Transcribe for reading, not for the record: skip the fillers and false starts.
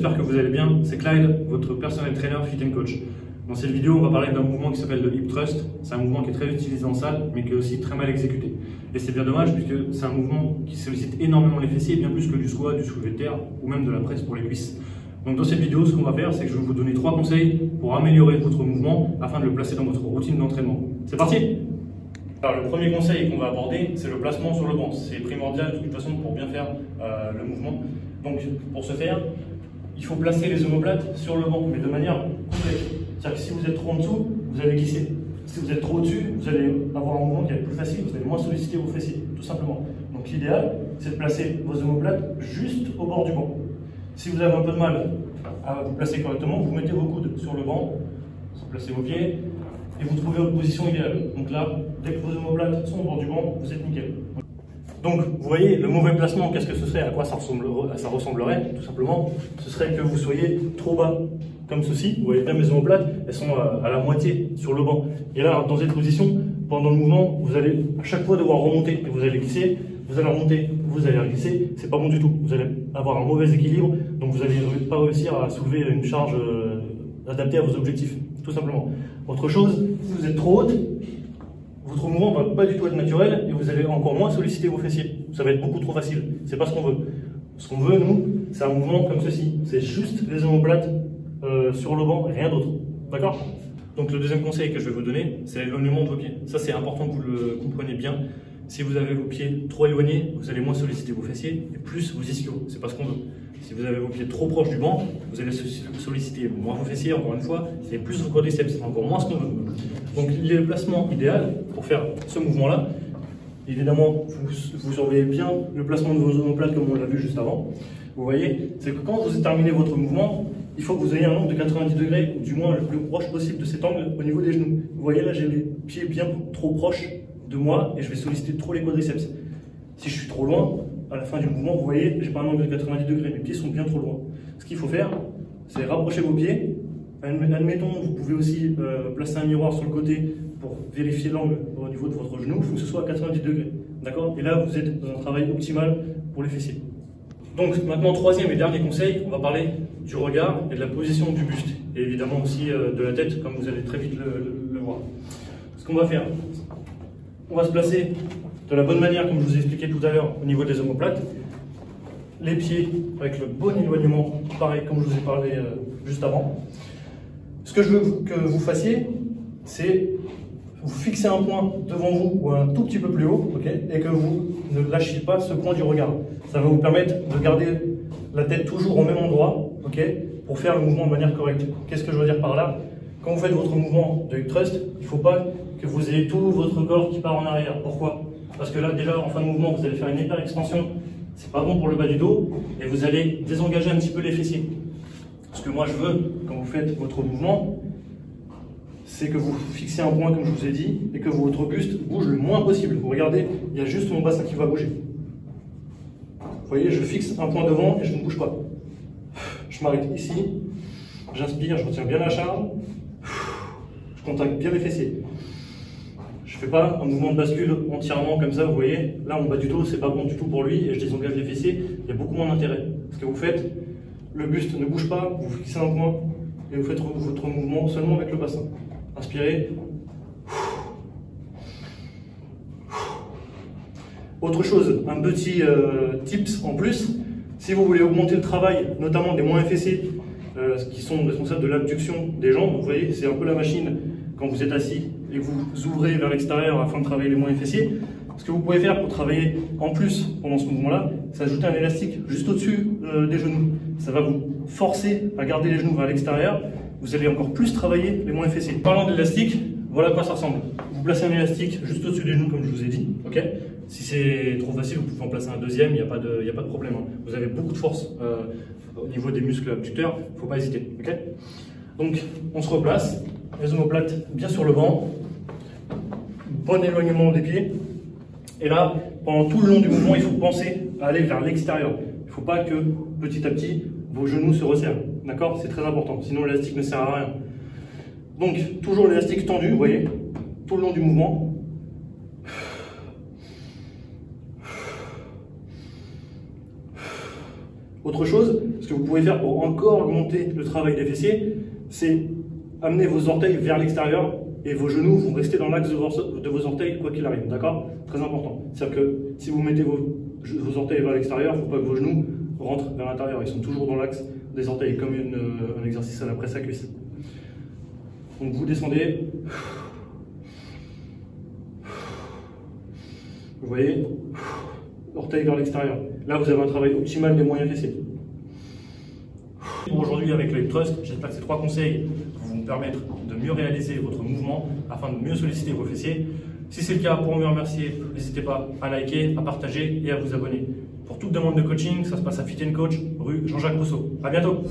j'espère que vous allez bien. C'est Clyde, votre personnel trainer Fit & Coach. Dans cette vidéo, on va parler d'un mouvement qui s'appelle le Hip Thrust. C'est un mouvement qui est très utilisé en salle, mais qui est aussi très mal exécuté. Et c'est bien dommage, puisque c'est un mouvement qui sollicite énormément les fessiers, bien plus que du squat, du soulevé de terre, ou même de la presse pour les cuisses. Donc dans cette vidéo, ce qu'on va faire, c'est que je vais vous donner 3 conseils pour améliorer votre mouvement, afin de le placer dans votre routine d'entraînement. C'est parti! Alors le premier conseil qu'on va aborder, c'est le placement sur le banc. C'est primordial de toute façon pour bien faire le mouvement. Donc pour ce faire, il faut placer les omoplates sur le banc, mais de manière complète. C'est-à-dire que si vous êtes trop en dessous, vous allez glisser. Si vous êtes trop au-dessus, vous allez avoir un mouvement qui va être plus facile, vous allez moins solliciter vos fessiers, tout simplement. Donc l'idéal, c'est de placer vos omoplates juste au bord du banc. Si vous avez un peu de mal à vous placer correctement, vous mettez vos coudes sur le banc, vous placez vos pieds, et vous trouvez votre position idéale. Donc là, dès que vos omoplates sont au bord du banc, vous êtes nickel. Donc, vous voyez, le mauvais placement, qu'est-ce que ce serait? À quoi ça ressemblerait? Tout simplement, ce serait que vous soyez trop bas, comme ceci. Vous voyez bien mes omoplates, elles sont à la moitié sur le banc. Et là, dans cette position, pendant le mouvement, vous allez à chaque fois devoir remonter. Et vous allez glisser, vous allez remonter, vous allez glisser. C'est pas bon du tout. Vous allez avoir un mauvais équilibre, donc vous n'allez pas réussir à soulever une charge adaptée à vos objectifs, tout simplement. Autre chose, si vous êtes trop haute, votre mouvement ne va pas du tout être naturel et vous allez encore moins solliciter vos fessiers. Ça va être beaucoup trop facile. C'est pas ce qu'on veut. Ce qu'on veut, nous, c'est un mouvement comme ceci. C'est juste les omoplates sur le banc et rien d'autre. D'accord? Donc le deuxième conseil que je vais vous donner, c'est l'éloignement de vos pieds. Ça, c'est important que vous le compreniez bien. Si vous avez vos pieds trop éloignés, vous allez moins solliciter vos fessiers et plus vos ischios. C'est pas ce qu'on veut. Si vous avez vos pieds trop proches du banc, vous allez solliciter moins vos fessiers, encore une fois, et plus vos quadriceps. C'est encore moins ce qu'on veut. Donc le placement idéal pour faire ce mouvement-là, évidemment, vous surveillez bien le placement de vos omoplates comme on l'a vu juste avant. Vous voyez, c'est que quand vous terminez votre mouvement, il faut que vous ayez un angle de 90 degrés, ou du moins le plus proche possible de cet angle au niveau des genoux. Vous voyez là, j'ai les pieds bien trop proches de moi et je vais solliciter trop les quadriceps. Si je suis trop loin, à la fin du mouvement, vous voyez, j'ai pas un angle de 90 degrés, mes pieds sont bien trop loin. Ce qu'il faut faire, c'est rapprocher vos pieds. Admettons, vous pouvez aussi placer un miroir sur le côté pour vérifier l'angle au niveau de votre genou. Il faut que ce soit à 90 degrés. D'accord? Et là, vous êtes dans un travail optimal pour les fessiers. Donc maintenant, troisième et dernier conseil, on va parler du regard et de la position du buste. Et évidemment aussi de la tête, comme vous allez très vite le voir. Ce qu'on va faire, on va se placer de la bonne manière, comme je vous ai expliqué tout à l'heure, au niveau des omoplates. Les pieds avec le bon éloignement, pareil comme je vous ai parlé juste avant. Ce que je veux que vous fassiez, c'est vous fixer un point devant vous ou un tout petit peu plus haut, okay, et que vous ne lâchiez pas ce point du regard. Ça va vous permettre de garder la tête toujours au même endroit, okay, pour faire le mouvement de manière correcte. Qu'est-ce que je veux dire par là? Quand vous faites votre mouvement de hip thrust, il ne faut pas que vous ayez tout votre corps qui part en arrière. Pourquoi? Parce que là, déjà, en fin de mouvement, vous allez faire une hyper extension. C'est pas bon pour le bas du dos et vous allez désengager un petit peu les fessiers. Ce que moi je veux quand vous faites votre mouvement, c'est que vous fixiez un point comme je vous ai dit et que votre buste bouge le moins possible. Vous regardez, il y a juste mon bassin qui va bouger. Vous voyez, je fixe un point devant et je ne bouge pas. Je m'arrête ici, j'inspire, je retiens bien la charge, je contacte bien les fessiers. Je ne fais pas un mouvement de bascule entièrement comme ça, vous voyez. Là, mon bas du dos, c'est pas bon du tout pour lui et je désengage les fessiers. Il y a beaucoup moins d'intérêt. Ce que vous faites, le buste ne bouge pas, vous fixez un point et vous faites votre mouvement seulement avec le bassin. Inspirez. Autre chose, un petit tips en plus, si vous voulez augmenter le travail, notamment des moins fessiers, qui sont responsables de l'abduction des jambes, vous voyez, c'est un peu la machine quand vous êtes assis et que vous ouvrez vers l'extérieur afin de travailler les moins fessiers. Ce que vous pouvez faire pour travailler en plus pendant ce mouvement-là, c'est ajouter un élastique juste au-dessus des genoux. Ça va vous forcer à garder les genoux vers l'extérieur. Vous allez encore plus travailler les moins fessiers. Parlant d'élastique, voilà à quoi ça ressemble. Vous placez un élastique juste au-dessus des genoux comme je vous ai dit. Okay, si c'est trop facile, vous pouvez en placer un deuxième, il n'y a pas de problème. Hein. Vous avez beaucoup de force au niveau des muscles abducteurs, il ne faut pas hésiter. Okay, donc on se replace. Les omoplates bien sur le banc, bon éloignement des pieds. Et là, pendant tout le long du mouvement, il faut penser à aller vers l'extérieur. Il ne faut pas que petit à petit, vos genoux se resserrent. D'accord? C'est très important, sinon l'élastique ne sert à rien. Donc, toujours l'élastique tendu, vous voyez, tout le long du mouvement. Autre chose, ce que vous pouvez faire pour encore augmenter le travail des fessiers, c'est amener vos orteils vers l'extérieur et vos genoux vont rester dans l'axe de vos orteils quoi qu'il arrive, d'accord? Très important. C'est-à-dire que si vous mettez vos orteils vers l'extérieur, il ne faut pas que vos genoux rentrent vers l'intérieur. Ils sont toujours dans l'axe des orteils, comme un exercice à la presse à cuisse. Donc vous descendez. Vous voyez, orteils vers l'extérieur. Là, vous avez un travail optimal des moyens fessiers. Pour aujourd'hui, avec le hip thrust, j'espère que ces 3 conseils vont vous permettre de mieux réaliser votre mouvement afin de mieux solliciter vos fessiers. Si c'est le cas, pour me remercier, n'hésitez pas à liker, à partager et à vous abonner. Pour toute demande de coaching, ça se passe à Fit & Coach, rue Jean-Jacques Rousseau. À bientôt!